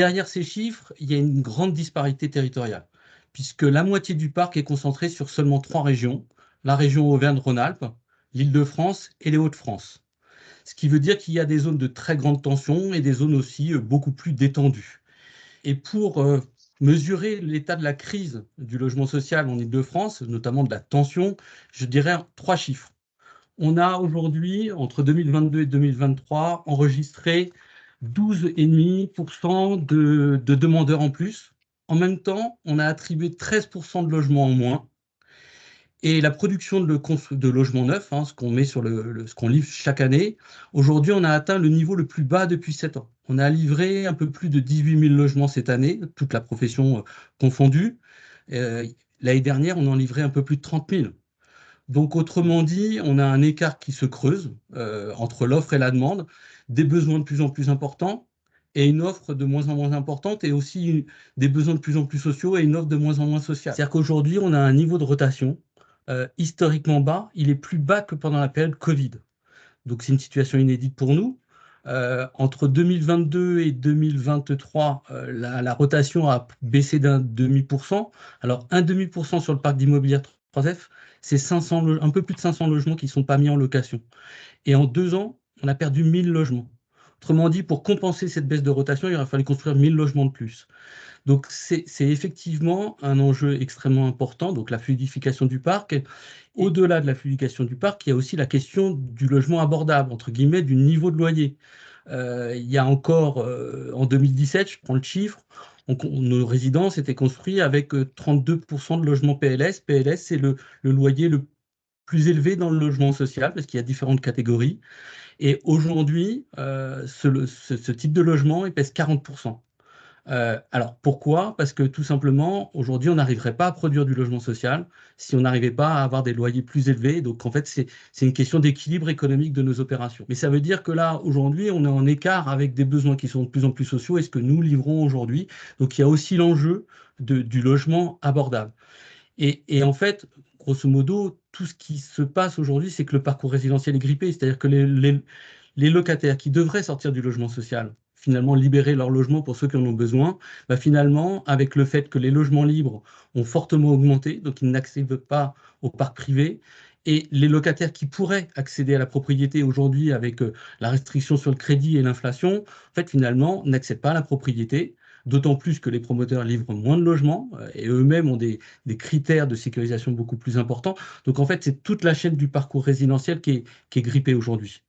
Derrière ces chiffres, il y a une grande disparité territoriale, puisque la moitié du parc est concentrée sur seulement 3 régions, la région Auvergne-Rhône-Alpes, l'Île-de-France et les Hauts-de-France. Ce qui veut dire qu'il y a des zones de très grande tension et des zones aussi beaucoup plus détendues. Et pour mesurer l'état de la crise du logement social en Île-de-France, notamment de la tension, je dirais 3 chiffres. On a aujourd'hui, entre 2022 et 2023, enregistré 12,5% de demandeurs en plus. En même temps, on a attribué 13% de logements en moins. Et la production de logements neufs, ce qu'on met sur ce qu'on livre chaque année, aujourd'hui, on a atteint le niveau le plus bas depuis 7 ans. On a livré un peu plus de 18 000 logements cette année, toute la profession confondue. Euh, L'année dernière, on en livrait un peu plus de 30 000. Donc, autrement dit, on a un écart qui se creuse entre l'offre et la demande, des besoins de plus en plus importants et une offre de moins en moins importante, et aussi des besoins de plus en plus sociaux et une offre de moins en moins sociale. C'est-à-dire qu'aujourd'hui, on a un niveau de rotation historiquement bas. Il est plus bas que pendant la période Covid. Donc, c'est une situation inédite pour nous. Entre 2022 et 2023, la rotation a baissé d'un demi%. Alors, un demi% sur le parc d'immobilier 3F, c'est un peu plus de 500 logements qui ne sont pas mis en location. Et en 2 ans, on a perdu 1000 logements. Autrement dit, pour compenser cette baisse de rotation, il aurait fallu construire 1000 logements de plus. Donc, c'est effectivement un enjeu extrêmement important, donc la fluidification du parc. Au-delà de la fluidification du parc, il y a aussi la question du logement abordable, entre guillemets, du niveau de loyer. Il y a encore, en 2017, je prends le chiffre, nos résidences étaient construites avec 32% de logements PLS. PLS, c'est le loyer le plus élevé dans le logement social, parce qu'il y a différentes catégories. Et aujourd'hui, ce type de logement, il pèse 40%. Alors pourquoi? Parce que tout simplement, aujourd'hui, on n'arriverait pas à produire du logement social si on n'arrivait pas à avoir des loyers plus élevés. Donc en fait, c'est une question d'équilibre économique de nos opérations. Mais ça veut dire que là, aujourd'hui, on est en écart avec des besoins qui sont de plus en plus sociaux et ce que nous livrons aujourd'hui. Donc il y a aussi l'enjeu du logement abordable. Et en fait, grosso modo, tout ce qui se passe aujourd'hui, c'est que le parcours résidentiel est grippé. C'est-à-dire que les locataires qui devraient sortir du logement social, finalement libérer leur logement pour ceux qui en ont besoin, bah finalement, avec le fait que les logements libres ont fortement augmenté, donc ils n'accèdent pas au parc privé, et les locataires qui pourraient accéder à la propriété aujourd'hui avec la restriction sur le crédit et l'inflation, en fait, finalement, n'accèdent pas à la propriété. D'autant plus que les promoteurs livrent moins de logements et eux-mêmes ont des critères de sécurisation beaucoup plus importants. Donc en fait, c'est toute la chaîne du parcours résidentiel qui est grippée aujourd'hui.